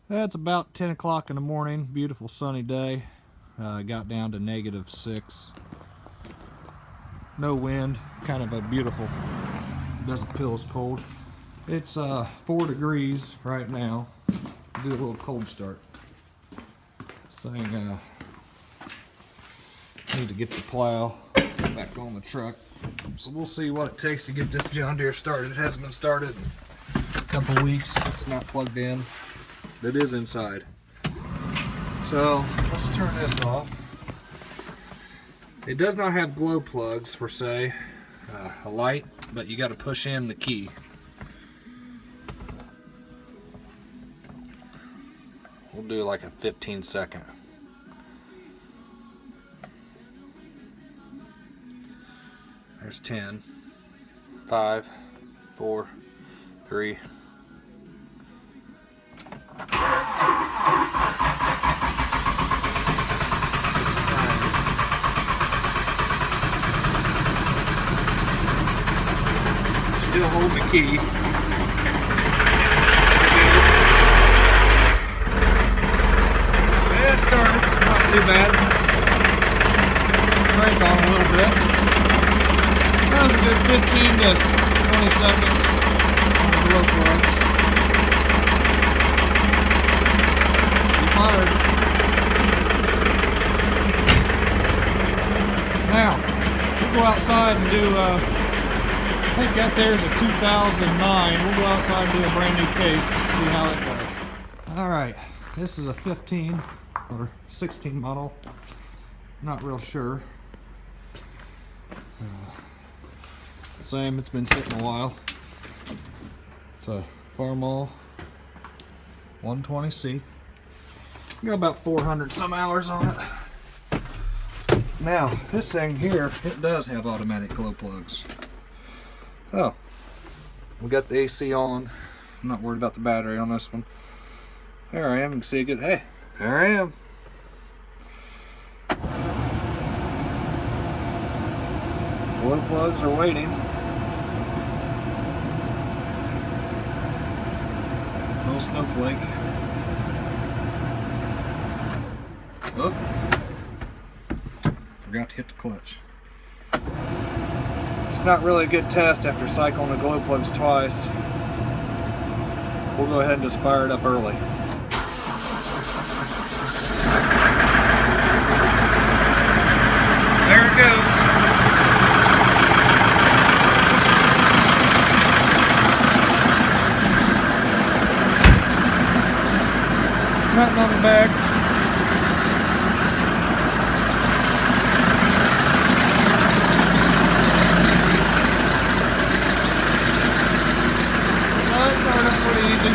It's about 10 o'clock in the morning, beautiful sunny day. Got down to -6. No wind, kind of a beautiful, doesn't feel as cold. It's 4 degrees right now. Do a little cold start. Saying need to get the plow back on the truck. So we'll see what it takes to get this John Deere started. It hasn't been started in a couple weeks. It's not plugged in. It is inside. So let's turn this off. It does not have glow plugs per se, a light, but you got to push in the key. We'll do like a 15-second. There's 10, 5, 4, 3. Still hold the key. Yeah, it started. Not too bad. Crank on a little bit. That was a good 15 to 20 seconds on the glow plugs. Be fired. Now, we'll go outside and do, I think that there's a 2009. We'll go outside and do a brand new case, see how it goes. Alright, this is a 15 or 16 model. Not real sure. Same, it's been sitting a while. It's a Farmall 120C. Got about 400 some hours on it. Now, this thing here, it does have automatic glow plugs. Oh, we got the AC on. I'm not worried about the battery on this one. There I am. You can see it good. Hey, there I am. Glow plugs are waiting. Little snowflake. Oh, forgot to hit the clutch. It's not really a good test after cycling the glow plugs twice. We'll go ahead and just fire it up early. There it goes. Nothing on the bag. Pretty easy.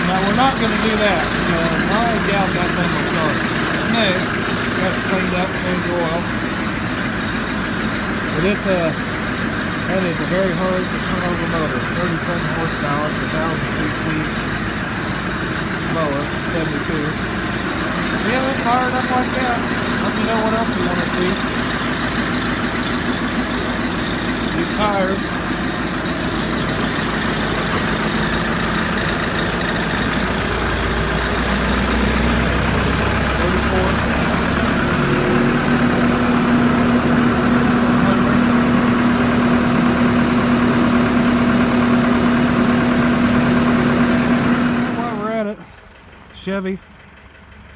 Now we're not going to do that. I doubt that thing will start. Nay, got it cleaned up, changed the oil. But that is a very hard to turn over motor. 37 horsepower, 1000cc mower, 72. Yeah, it's fired up like that. Let me know what else you want to see. These tires. Chevy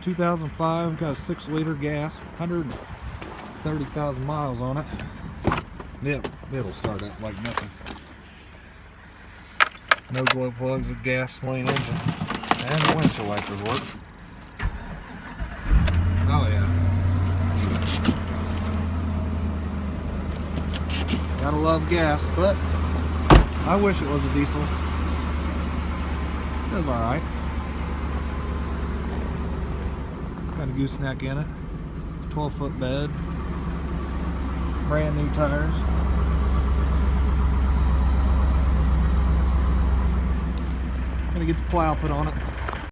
2005, got a 6-liter gas, 130,000 miles on it. Yep, it'll start up like nothing. No glow plugs, a gasoline engine, and the windshield wipers work. Oh yeah. Gotta love gas, but I wish it was a diesel. It was alright. Got a gooseneck in it, 12-foot bed, brand new tires. Gonna get the plow put on it.